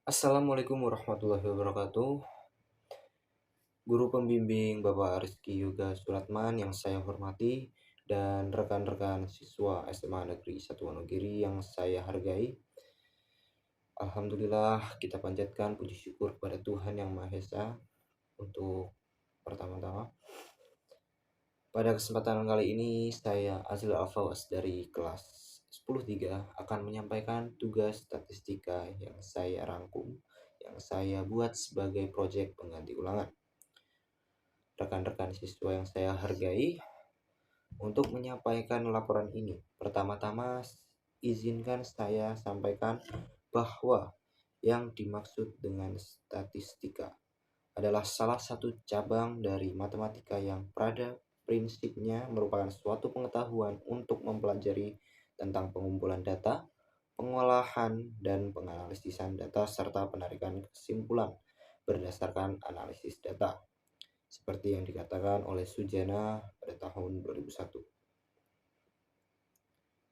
Assalamualaikum warahmatullahi wabarakatuh. Guru pembimbing Bapak Rizky Yoga Suratman yang saya hormati dan rekan-rekan siswa SMA Negeri 1 Wonogiri yang saya hargai. Alhamdulillah kita panjatkan puji syukur kepada Tuhan Yang Maha Esa untuk pertama-tama. Pada kesempatan kali ini saya Azil Alfawas dari kelas 10-3 akan menyampaikan tugas statistika yang saya rangkum, yang saya buat sebagai proyek pengganti ulangan. Rekan-rekan siswa yang saya hargai, untuk menyampaikan laporan ini, pertama-tama izinkan saya sampaikan bahwa yang dimaksud dengan statistika adalah salah satu cabang dari matematika yang pada prinsipnya merupakan suatu pengetahuan untuk mempelajari tentang pengumpulan data, pengolahan dan penganalisisan data serta penarikan kesimpulan berdasarkan analisis data, seperti yang dikatakan oleh Sujana pada tahun 2001.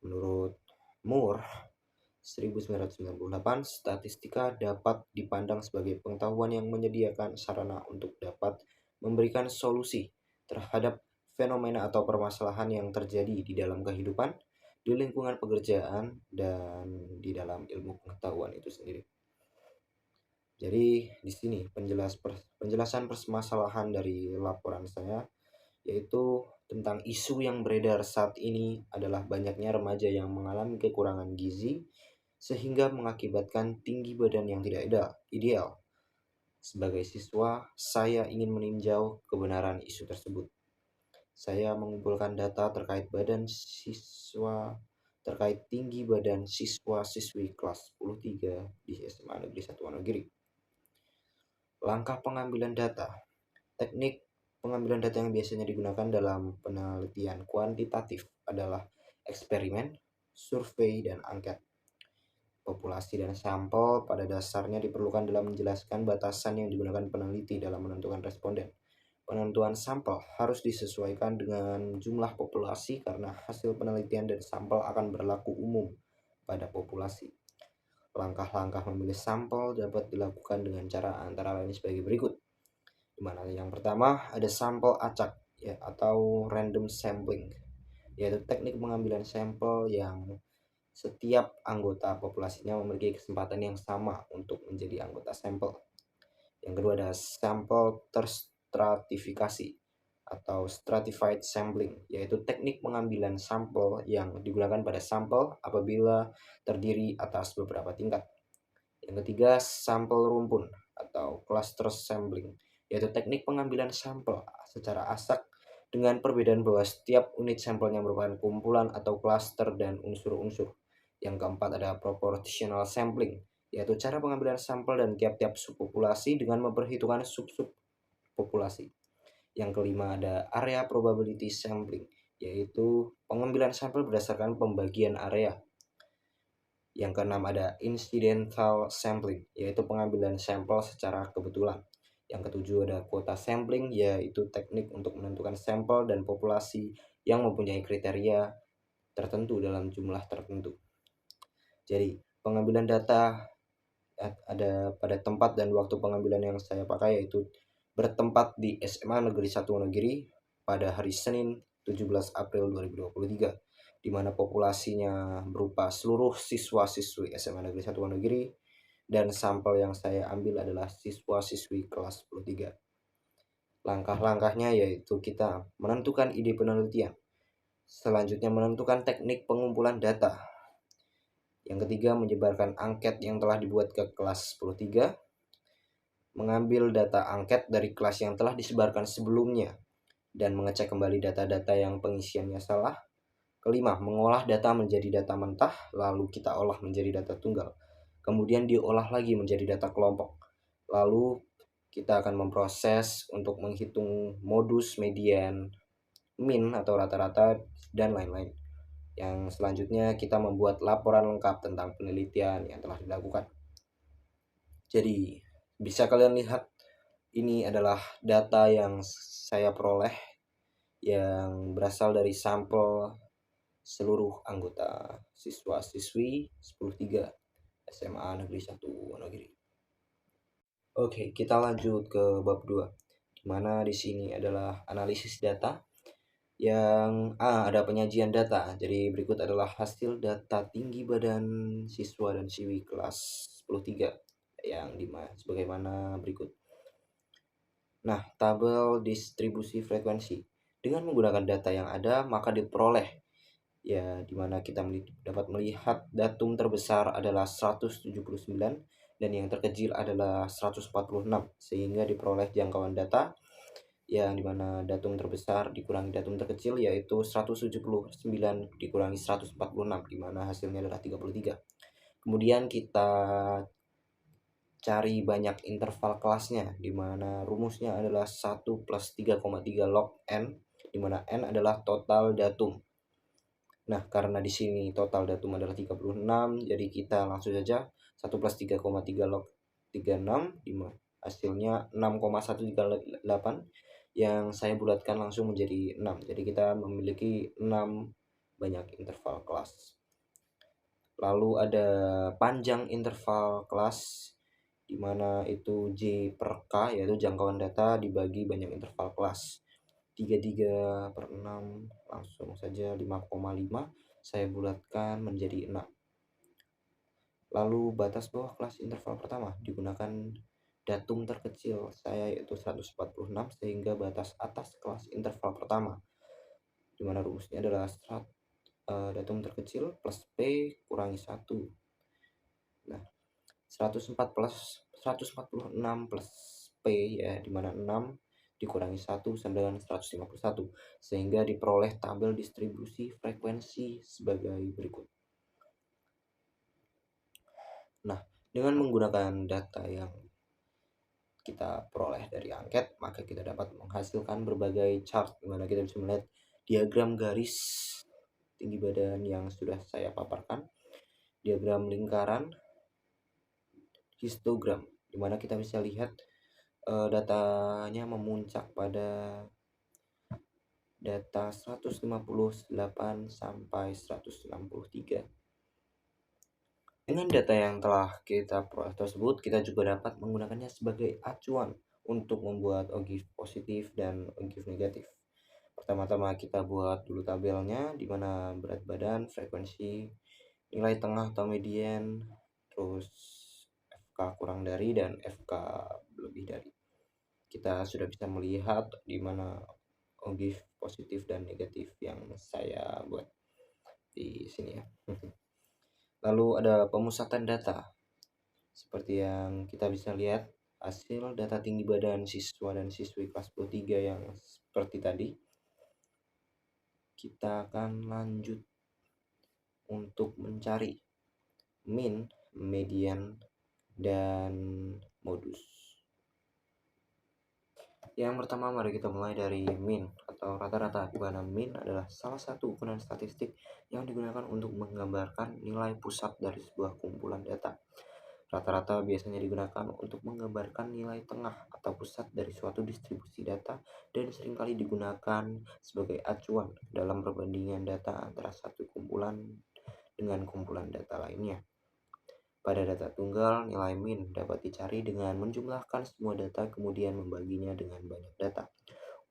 Menurut Moore 1998, statistika dapat dipandang sebagai pengetahuan yang menyediakan sarana untuk dapat memberikan solusi terhadap fenomena atau permasalahan yang terjadi di dalam kehidupan, di lingkungan pekerjaan, dan di dalam ilmu pengetahuan itu sendiri. Jadi di sini penjelasan permasalahan dari laporan saya, yaitu tentang isu yang beredar saat ini adalah banyaknya remaja yang mengalami kekurangan gizi sehingga mengakibatkan tinggi badan yang tidak ideal. Sebagai siswa, saya ingin meninjau kebenaran isu tersebut. Saya mengumpulkan data terkait tinggi badan siswa-siswi kelas 10-3 di SMA Negeri 1 Wonogiri. Langkah pengambilan data. Teknik pengambilan data yang biasanya digunakan dalam penelitian kuantitatif adalah eksperimen, survei, dan angket. Populasi dan sampel pada dasarnya diperlukan dalam menjelaskan batasan yang digunakan peneliti dalam menentukan responden. Penentuan sampel harus disesuaikan dengan jumlah populasi karena hasil penelitian dan sampel akan berlaku umum pada populasi. Langkah-langkah memilih sampel dapat dilakukan dengan cara antara lain sebagai berikut. Di mana yang pertama ada sampel acak atau random sampling, yaitu teknik pengambilan sampel yang setiap anggota populasinya memiliki kesempatan yang sama untuk menjadi anggota sampel. Yang kedua ada sampel terstratifikasi atau stratified sampling, yaitu teknik pengambilan sampel yang digunakan pada sampel apabila terdiri atas beberapa tingkat. Yang ketiga, sampel rumpun atau cluster sampling, yaitu teknik pengambilan sampel secara asak dengan perbedaan bahwa setiap unit sampelnya merupakan kumpulan atau klaster dan unsur-unsur. Yang keempat ada proportional sampling, yaitu cara pengambilan sampel dan tiap-tiap subpopulasi dengan memperhitungkan sub-sub populasi. Yang kelima ada area probability sampling, yaitu pengambilan sampel berdasarkan pembagian area. Yang keenam ada incidental sampling, yaitu pengambilan sampel secara kebetulan. Yang ketujuh ada quota sampling, yaitu teknik untuk menentukan sampel dan populasi yang mempunyai kriteria tertentu dalam jumlah tertentu. Jadi pengambilan data ada pada tempat dan waktu pengambilan yang saya pakai, yaitu bertempat di SMA Negeri 1 Wonogiri pada hari Senin 17 April 2023, di mana populasinya berupa seluruh siswa-siswi SMA Negeri 1 Wonogiri, dan sampel yang saya ambil adalah siswa-siswi kelas 10-3. Langkah-langkahnya yaitu kita menentukan ide penelitian, selanjutnya menentukan teknik pengumpulan data, yang ketiga menyebarkan angket yang telah dibuat ke kelas 10-3, mengambil data angket dari kelas yang telah disebarkan sebelumnya dan mengecek kembali data-data yang pengisiannya salah. Kelima, mengolah data menjadi data mentah, lalu kita olah menjadi data tunggal. Kemudian diolah lagi menjadi data kelompok. Lalu kita akan memproses untuk menghitung modus, median, min atau rata-rata, dan lain-lain. Yang selanjutnya kita membuat laporan lengkap tentang penelitian yang telah dilakukan. Jadi bisa kalian lihat, ini adalah data yang saya peroleh yang berasal dari sampel seluruh anggota siswa-siswi 10-3 SMA Negeri 1 Wonogiri. Oke, kita lanjut ke bab 2, di mana di sini adalah analisis data yang ada penyajian data. Jadi berikut adalah hasil data tinggi badan siswa dan siswi kelas 10-3 yang sebagaimana berikut. Nah, tabel distribusi frekuensi. Dengan menggunakan data yang ada, maka diperoleh ya di mana kita dapat melihat datum terbesar adalah 179 dan yang terkecil adalah 146, sehingga diperoleh jangkauan data yang dimana datum terbesar dikurangi datum terkecil yaitu 179 dikurangi 146, dimana hasilnya adalah 33. Kemudian kita cari banyak interval kelasnya, dimana rumusnya adalah 1 plus 3,3 log n, dimana n adalah total datum. Nah, karena di sini total datum adalah 36, jadi kita langsung saja 1 plus 3,3 log 36, hasilnya 6,138, yang saya bulatkan langsung menjadi 6. Jadi kita memiliki 6 banyak interval kelas. Lalu ada panjang interval kelas, di mana itu J per K, yaitu jangkauan data dibagi banyak interval kelas. 33 per 6 langsung saja 5,5, saya bulatkan menjadi 6. Lalu batas bawah kelas interval pertama digunakan datum terkecil saya yaitu 146, sehingga batas atas kelas interval pertama dimana rumusnya adalah datum terkecil plus P kurangi 1. Nah, 146 plus P ya, dimana 6 dikurangi 1 sama dengan 151, sehingga diperoleh tabel distribusi frekuensi sebagai berikut. Nah, dengan menggunakan data yang kita peroleh dari angket, maka kita dapat menghasilkan berbagai chart, di mana kita bisa melihat diagram garis tinggi badan yang sudah saya paparkan, diagram lingkaran, histogram, di mana kita bisa lihat datanya memuncak pada data 158 sampai 163. Dengan data yang telah kita peroleh tersebut, kita juga dapat menggunakannya sebagai acuan untuk membuat OGIF positif dan OGIF negatif. Pertama-tama kita buat dulu tabelnya, di mana berat badan, frekuensi, nilai tengah atau median, terus FK kurang dari dan FK lebih dari. Kita sudah bisa melihat di mana OGIF positif dan negatif yang saya buat di sini ya. Lalu ada pemusatan data. Seperti yang kita bisa lihat, hasil data tinggi badan siswa dan siswi kelas 23 yang seperti tadi. Kita akan lanjut untuk mencari min, median, dan modus. Yang pertama, mari kita mulai dari min atau rata-rata, di mana min adalah salah satu ukuran statistik yang digunakan untuk menggambarkan nilai pusat dari sebuah kumpulan data. Rata-rata biasanya digunakan untuk menggambarkan nilai tengah atau pusat dari suatu distribusi data dan seringkali digunakan sebagai acuan dalam perbandingan data antara satu kumpulan dengan kumpulan data lainnya. Pada data tunggal, nilai min dapat dicari dengan menjumlahkan semua data kemudian membaginya dengan banyak data.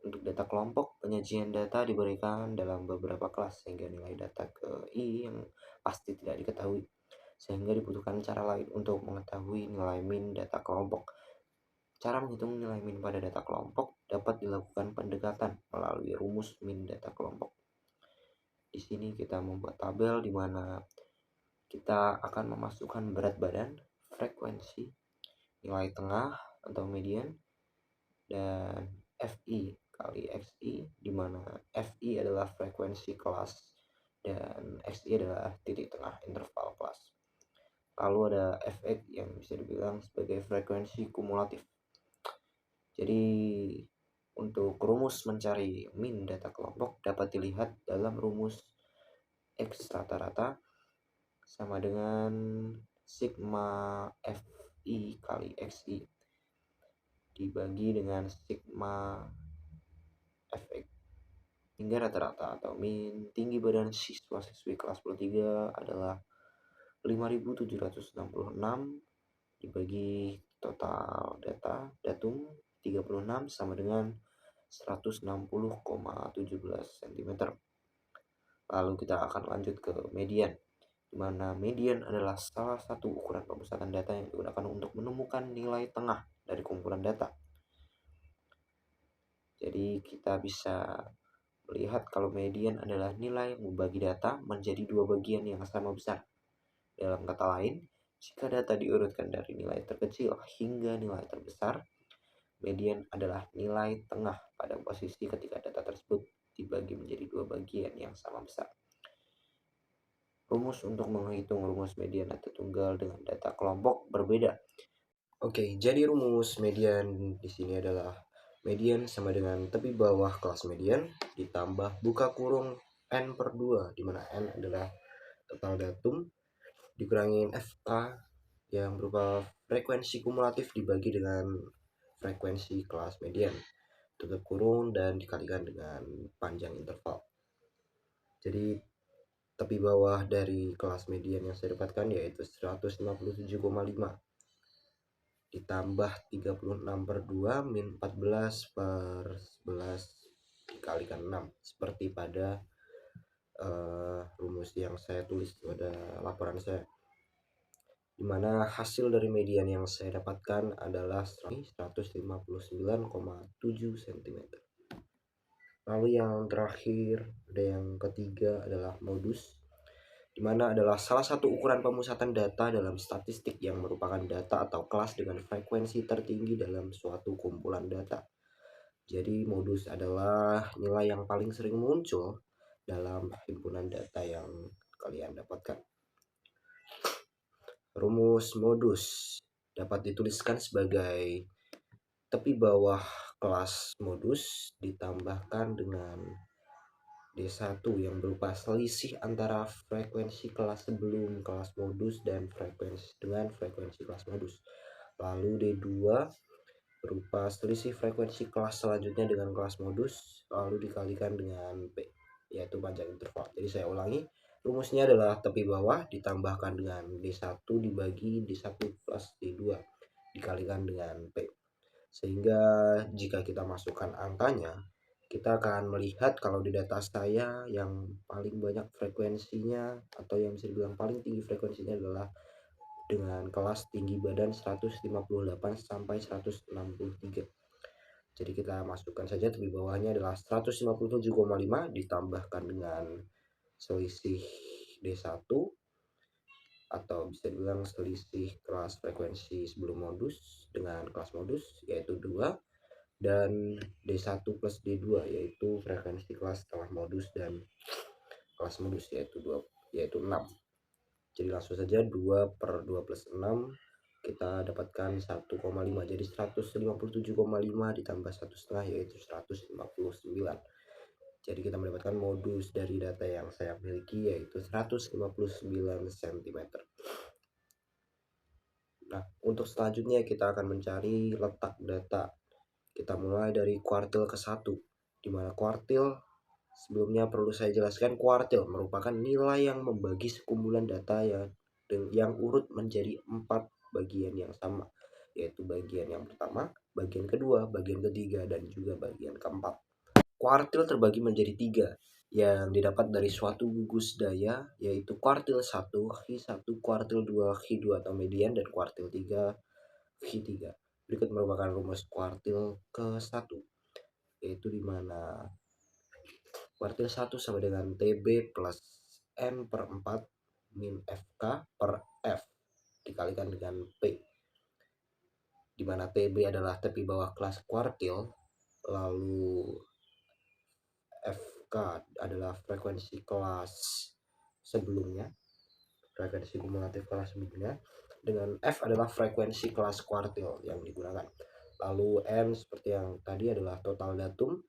Untuk data kelompok, penyajian data diberikan dalam beberapa kelas sehingga nilai data ke I yang pasti tidak diketahui, sehingga dibutuhkan cara lain untuk mengetahui nilai min data kelompok. Cara menghitung nilai min pada data kelompok dapat dilakukan pendekatan melalui rumus min data kelompok. Di sini kita membuat tabel di mana kita akan memasukkan berat badan, frekuensi, nilai tengah atau median, dan FI kali XI, di mana FI adalah frekuensi kelas dan XI adalah titik tengah interval kelas. Lalu ada FX yang bisa dibilang sebagai frekuensi kumulatif. Jadi untuk rumus mencari min data kelompok dapat dilihat dalam rumus X rata-rata sama dengan sigma FI kali XI dibagi dengan sigma FX, hingga rata-rata atau min tinggi badan siswa-siswi kelas 23 adalah 5.766 dibagi total data datum 36 sama dengan 160,17 cm. Lalu kita akan lanjut ke median, di mana median adalah salah satu ukuran pemusatan data yang digunakan untuk menemukan nilai tengah dari kumpulan data. Jadi kita bisa melihat kalau median adalah nilai membagi data menjadi dua bagian yang sama besar. Dalam kata lain, jika data diurutkan dari nilai terkecil hingga nilai terbesar, median adalah nilai tengah pada posisi ketika data tersebut dibagi menjadi dua bagian yang sama besar. Rumus untuk menghitung rumus median data tunggal dengan data kelompok berbeda. Oke, jadi rumus median di sini adalah median sama dengan tepi bawah kelas median ditambah buka kurung n per 2, di mana n adalah total datum dikurangin FK yang berupa frekuensi kumulatif dibagi dengan frekuensi kelas median, tutup kurung, dan dikalikan dengan panjang interval. Jadi tepi bawah dari kelas median yang saya dapatkan yaitu 157,5 ditambah 36 per 2 min 14 per 11 dikalikan 6, seperti pada rumus yang saya tulis pada laporan saya, dimana hasil dari median yang saya dapatkan adalah 159,7 cm. Lalu yang terakhir, ada yang ketiga adalah modus, dimana adalah salah satu ukuran pemusatan data dalam statistik yang merupakan data atau kelas dengan frekuensi tertinggi dalam suatu kumpulan data. Jadi modus adalah nilai yang paling sering muncul dalam himpunan data yang kalian dapatkan. Rumus modus dapat dituliskan sebagai tepi bawah kelas modus ditambahkan dengan D1 yang berupa selisih antara frekuensi kelas sebelum kelas modus dan frekuensi kelas modus. Lalu D2 berupa selisih frekuensi kelas selanjutnya dengan kelas modus, lalu dikalikan dengan P, yaitu panjang interval. Jadi saya ulangi, rumusnya adalah tepi bawah ditambahkan dengan D1 dibagi D1 plus D2 dikalikan dengan P. Sehingga jika kita masukkan angkanya, kita akan melihat kalau di data saya yang paling banyak frekuensinya atau yang bisa dibilang paling tinggi frekuensinya adalah dengan kelas tinggi badan 158 sampai 163. Jadi kita masukkan saja tepi bawahnya adalah 157,5 ditambahkan dengan selisih D1 atau bisa dibilang selisih kelas frekuensi sebelum modus dengan kelas modus yaitu 2, dan D1 plus D2 yaitu frekuensi kelas setelah modus dan kelas modus yaitu 6. Jadi langsung saja 2 per 2 plus 6 kita dapatkan 1,5. Jadi 157,5 ditambah 1,5 yaitu 159. Jadi kita mendapatkan modus dari data yang saya miliki yaitu 159 cm. Nah, untuk selanjutnya kita akan mencari letak data. Kita mulai dari kuartil ke-1, di mana kuartil sebelumnya perlu saya jelaskan, kuartil merupakan nilai yang membagi sekumpulan data yang urut menjadi 4 bagian yang sama, yaitu bagian yang pertama, bagian kedua, bagian ketiga, dan juga bagian keempat. Kuartil terbagi menjadi 3 yang didapat dari suatu gugus daya, yaitu kuartil 1, Hi1, kuartil 2, Hi2 atau median, dan kuartil 3, Hi3. Berikut merupakan rumus kuartil ke-1, yaitu dimana kuartil 1 sama dengan TB plus N per 4 min FK per F dikalikan dengan P, dimana TB adalah tepi bawah kelas kuartil, lalu FK adalah frekuensi kelas sebelumnya, frekuensi kumulatif kelas sebelumnya, dengan F adalah frekuensi kelas kuartil yang digunakan. Lalu N seperti yang tadi adalah total datum,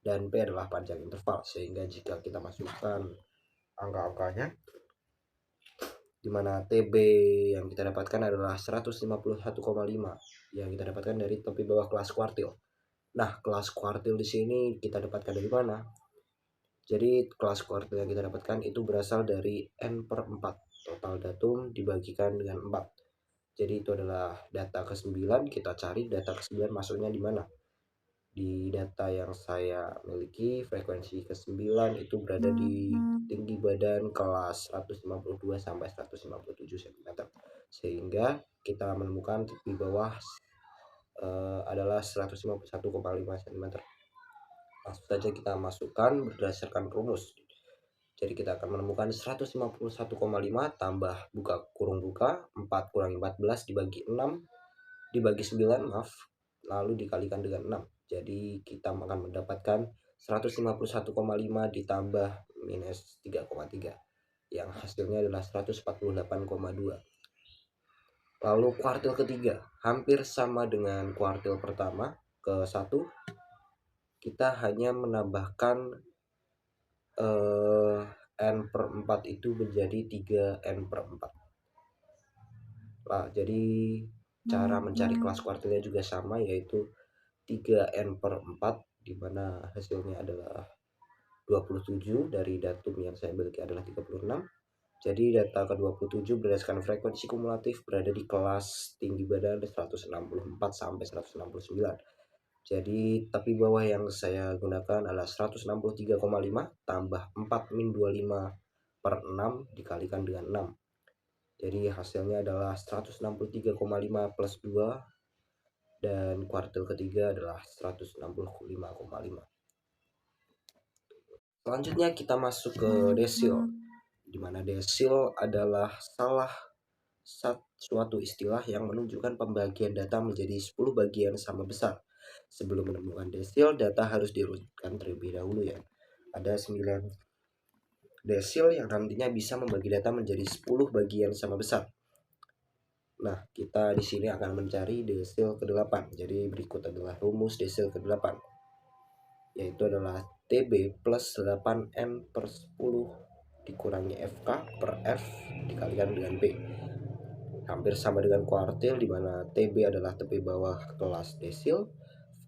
dan P adalah panjang interval. Sehingga jika kita masukkan angka-angkanya, dimana TB yang kita dapatkan adalah 151,5 yang kita dapatkan dari tepi bawah kelas kuartil. Nah, kelas kuartil di sini kita dapatkan dari mana? Jadi kelas kuartil yang kita dapatkan itu berasal dari N per 4, total datum dibagikan dengan 4. Jadi itu adalah data ke-9, kita cari data ke-9 masuknya di mana. Di data yang saya miliki, frekuensi ke-9 itu berada di tinggi badan kelas 152 sampai 157 cm. Sehingga kita menemukan di bawah adalah 151,5 cm. Langsung saja kita masukkan berdasarkan rumus. Jadi kita akan menemukan 151,5 tambah buka kurung buka 4 kurangi 14 dibagi 6 dibagi 9, maaf, lalu dikalikan dengan 6. Jadi kita akan mendapatkan 151,5 ditambah minus 3,3 yang hasilnya adalah 148,2. Lalu kuartil ketiga hampir sama dengan kuartil pertama ke 1, kita hanya menambahkan n/4 itu menjadi 3n/4. Nah, jadi cara mencari kelas kuartilnya juga sama, yaitu 3n/4, di mana hasilnya adalah 27, dari datum yang saya miliki adalah 36. Jadi data ke-27 berdasarkan frekuensi kumulatif berada di kelas tinggi badan 164 sampai 169. Jadi tepi bawah yang saya gunakan adalah 163,5 tambah 4 min 25 per 6 dikalikan dengan 6. Jadi hasilnya adalah 163,5 plus 2, dan kuartil ketiga adalah 165,5. Selanjutnya kita masuk ke desil, di mana desil adalah salah suatu istilah yang menunjukkan pembagian data menjadi 10 bagian sama besar. Sebelum menemukan desil, data harus diurutkan terlebih dahulu ya. Ada 9 desil yang nantinya bisa membagi data menjadi 10 bagian sama besar. Nah, kita di sini akan mencari desil ke-8. Jadi berikut adalah rumus desil ke-8, yaitu adalah TB plus 8n/10 dikurangi FK per F dikalikan dengan P. Hampir sama dengan kuartil, di mana TB adalah tepi bawah kelas desil,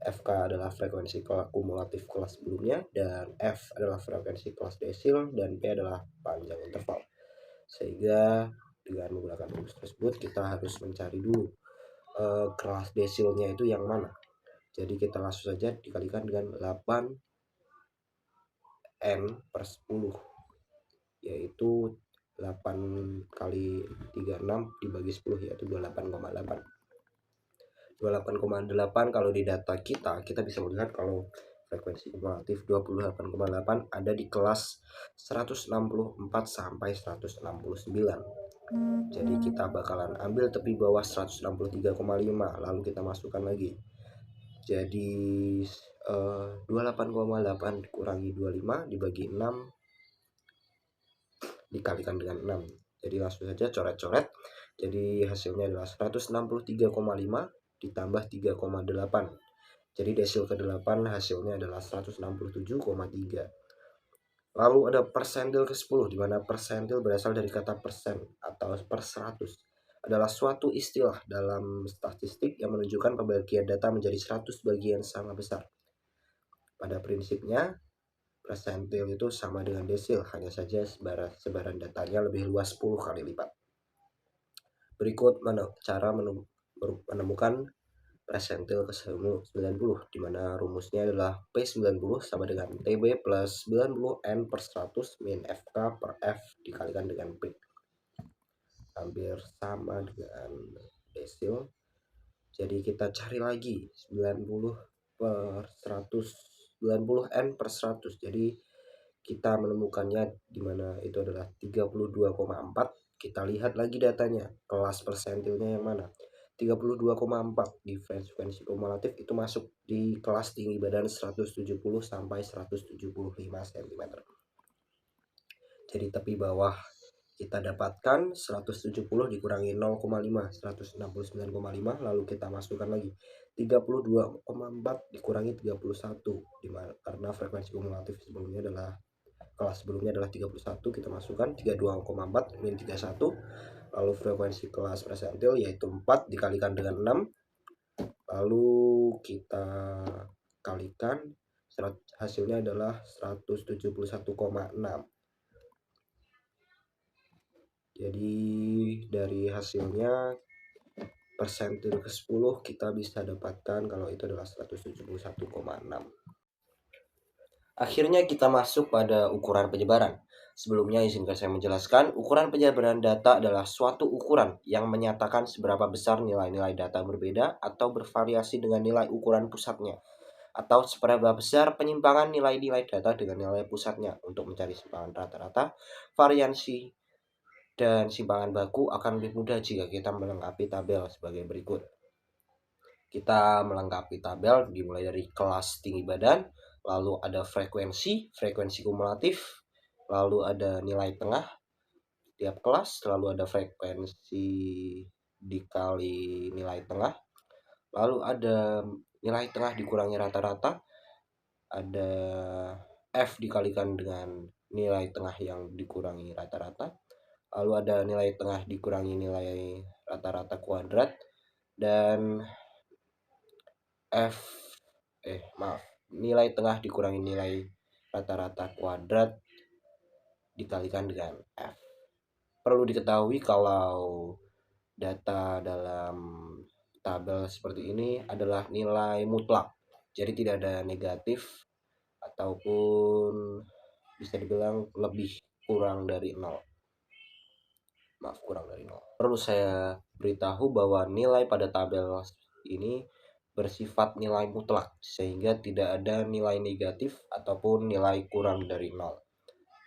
FK adalah frekuensi kumulatif kelas sebelumnya, dan F adalah frekuensi kelas desil, dan P adalah panjang interval. Sehingga dengan menggunakan rumus tersebut kita harus mencari dulu kelas desilnya itu yang mana. Jadi kita langsung saja dikalikan dengan 8n/10, yaitu 8 kali 36 dibagi 10, yaitu 28,8. 28,8 kalau di data kita bisa melihat kalau frekuensi kumulatif 28,8 ada di kelas 164 sampai 169. Jadi kita bakalan ambil tepi bawah 163,5, lalu kita masukkan lagi. Jadi 28,8 dikurangi 25 dibagi 6 dikalikan dengan 6. Jadi langsung saja coret-coret. Jadi hasilnya adalah 163,5 ditambah 3,8. Jadi desil ke-8 hasilnya adalah 167,3. Lalu ada persentil ke-10, di mana persentil berasal dari kata persen atau per 100. Adalah suatu istilah dalam statistik yang menunjukkan pembagian data menjadi 100 bagian sama besar. Pada prinsipnya, persentil itu sama dengan desil, hanya saja sebaran datanya lebih luas 10 kali lipat. Berikut cara menemukan persentil ke-90, di mana rumusnya adalah P90 sama dengan TB plus 90n/100 min FK per F dikalikan dengan P. Hampir sama dengan desil. Jadi kita cari lagi 90n/100. Jadi kita menemukannya di mana itu adalah 32,4. Kita lihat lagi datanya, kelas persentilnya yang mana. 32,4 di frekuensi kumulatif itu masuk di kelas tinggi badan 170 sampai 175 cm. Jadi tepi bawah kita dapatkan 170 dikurangi 0,5, 169,5, lalu kita masukkan lagi 32,4 dikurangi 31, karena frekuensi kumulatif sebelumnya adalah kelas sebelumnya adalah 31, kita masukkan 32,4 min 31, lalu frekuensi kelas persentil yaitu 4 dikalikan dengan 6, lalu kita kalikan, hasilnya adalah 171,6. Jadi dari hasilnya persentile ke-10 kita bisa dapatkan kalau itu adalah 171,6. Akhirnya kita masuk pada ukuran penyebaran. Sebelumnya izinkan saya menjelaskan, ukuran penyebaran data adalah suatu ukuran yang menyatakan seberapa besar nilai-nilai data berbeda atau bervariasi dengan nilai ukuran pusatnya, atau seberapa besar penyimpangan nilai-nilai data dengan nilai pusatnya. Untuk mencari simpangan rata-rata, variansi, dan simpangan baku akan lebih mudah jika kita melengkapi tabel sebagai berikut. Kita melengkapi tabel dimulai dari kelas tinggi badan, lalu ada frekuensi kumulatif, lalu ada nilai tengah tiap kelas, lalu ada frekuensi dikali nilai tengah, lalu ada nilai tengah dikurangi rata-rata, ada F dikalikan dengan nilai tengah yang dikurangi rata-rata, lalu ada nilai tengah dikurangi nilai rata-rata kuadrat, dan nilai tengah dikurangi nilai rata-rata kuadrat dikalikan dengan F. Perlu diketahui kalau data dalam tabel seperti ini adalah nilai mutlak, jadi tidak ada negatif ataupun bisa dibilang lebih kurang dari 0. Perlu saya beritahu bahwa nilai pada tabel ini bersifat nilai mutlak, sehingga tidak ada nilai negatif ataupun nilai kurang dari 0.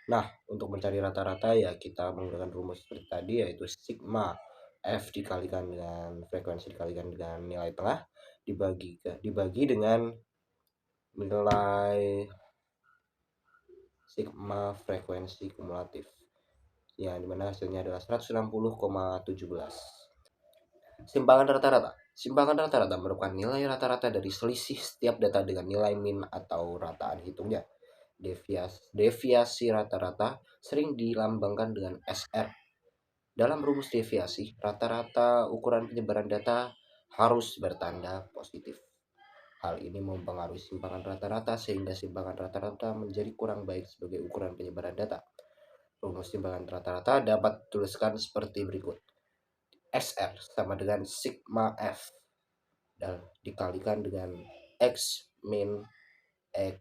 Nah, untuk mencari rata-rata ya kita menggunakan rumus seperti tadi, yaitu sigma F dikalikan dengan frekuensi dikalikan dengan nilai tengah dibagi dengan nilai sigma frekuensi kumulatif, yang dimana hasilnya adalah 160,17. Simpangan rata-rata merupakan nilai rata-rata dari selisih setiap data dengan nilai min atau rataan hitungnya. Deviasi rata-rata sering dilambangkan dengan SR. Dalam rumus deviasi, rata-rata ukuran penyebaran data harus bertanda positif. Hal ini mempengaruhi simpangan rata-rata sehingga simpangan rata-rata menjadi kurang baik sebagai ukuran penyebaran data. Rumus simpangan rata-rata dapat dituliskan seperti berikut. SR sama dengan sigma F dan dikalikan dengan X min X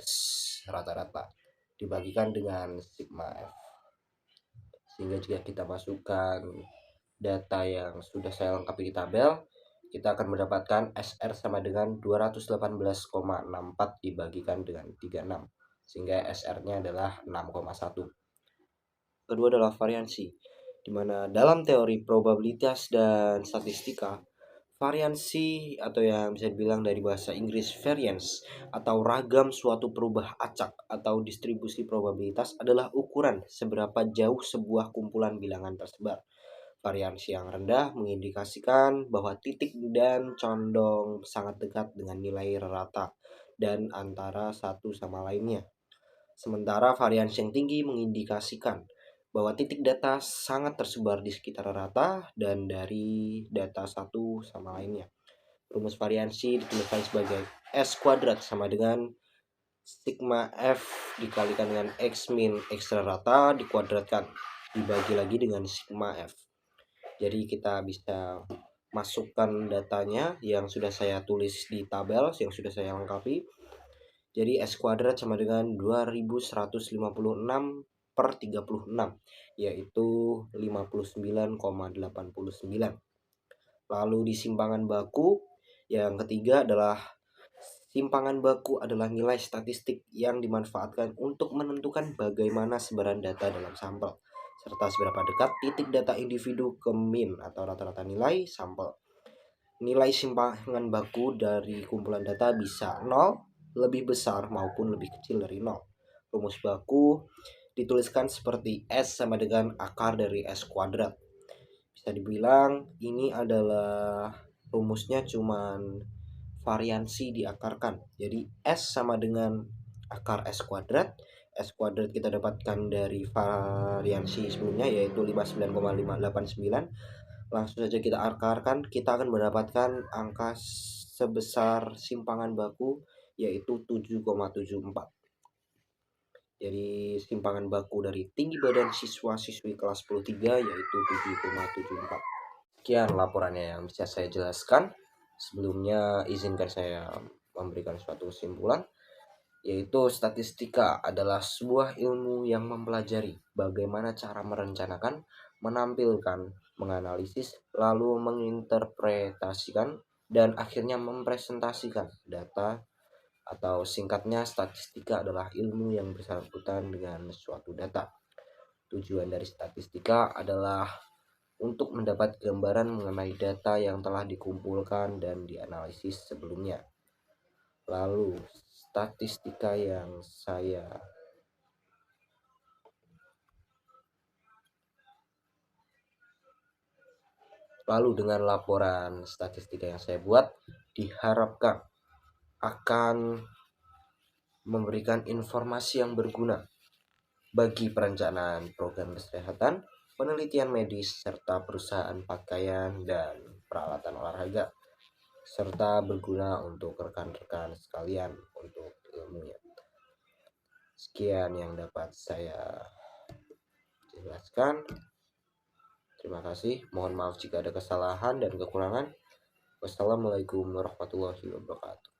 rata-rata dibagikan dengan sigma F. Sehingga jika kita masukkan data yang sudah saya lengkapi di tabel, kita akan mendapatkan SR sama dengan 218,64 dibagikan dengan 36, sehingga SR-nya adalah 6,1. Kedua adalah variansi, di mana dalam teori probabilitas dan statistika, variansi atau yang bisa dibilang dari bahasa Inggris variance atau ragam suatu perubah acak atau distribusi probabilitas adalah ukuran seberapa jauh sebuah kumpulan bilangan tersebar. Variansi yang rendah mengindikasikan bahwa titik dan condong sangat dekat dengan nilai rata dan antara satu sama lainnya. Sementara variansi yang tinggi mengindikasikan bahwa titik data sangat tersebar di sekitar rata dan dari data satu sama lainnya. Rumus variansi dituliskan sebagai S kuadrat sama dengan sigma F dikalikan dengan X min X rata dikuadratkan dibagi lagi dengan sigma F. Jadi kita bisa masukkan datanya yang sudah saya tulis di tabel, yang sudah saya lengkapi. Jadi S kuadrat sama dengan 2156 per 36, yaitu 59,89. Lalu di simpangan baku, yang ketiga adalah simpangan baku adalah nilai statistik yang dimanfaatkan untuk menentukan bagaimana sebaran data dalam sampel, serta seberapa dekat titik data individu ke min atau rata-rata nilai sampel. Nilai simpangan baku dari kumpulan data bisa 0, lebih besar maupun lebih kecil dari 0. Rumus baku dituliskan seperti S sama dengan akar dari S kuadrat. Bisa dibilang ini adalah rumusnya cuman variansi diakarkan. Jadi S sama dengan akar S kuadrat. S kuadrat kita dapatkan dari variansi sebelumnya yaitu 59,589. Langsung saja kita akarkan, kita akan mendapatkan angka sebesar simpangan baku yaitu 7,74. Jadi simpangan baku dari tinggi badan siswa-siswi kelas 10-3 yaitu 7,74. Sekian laporannya yang bisa saya jelaskan. Sebelumnya izinkan saya memberikan suatu kesimpulan, yaitu statistika adalah sebuah ilmu yang mempelajari bagaimana cara merencanakan, menampilkan, menganalisis, lalu menginterpretasikan, dan akhirnya mempresentasikan data, atau singkatnya statistika adalah ilmu yang bersangkutan dengan suatu data. Tujuan dari statistika adalah untuk mendapat gambaran mengenai data yang telah dikumpulkan dan dianalisis sebelumnya. Lalu statistika yang saya dengan laporan statistika yang saya buat diharapkan akan memberikan informasi yang berguna bagi perencanaan program kesehatan, penelitian medis, serta perusahaan pakaian dan peralatan olahraga, serta berguna untuk rekan-rekan sekalian untuk ilmunya. Sekian yang dapat saya jelaskan. Terima kasih. Mohon maaf jika ada kesalahan dan kekurangan. Wassalamualaikum warahmatullahi wabarakatuh.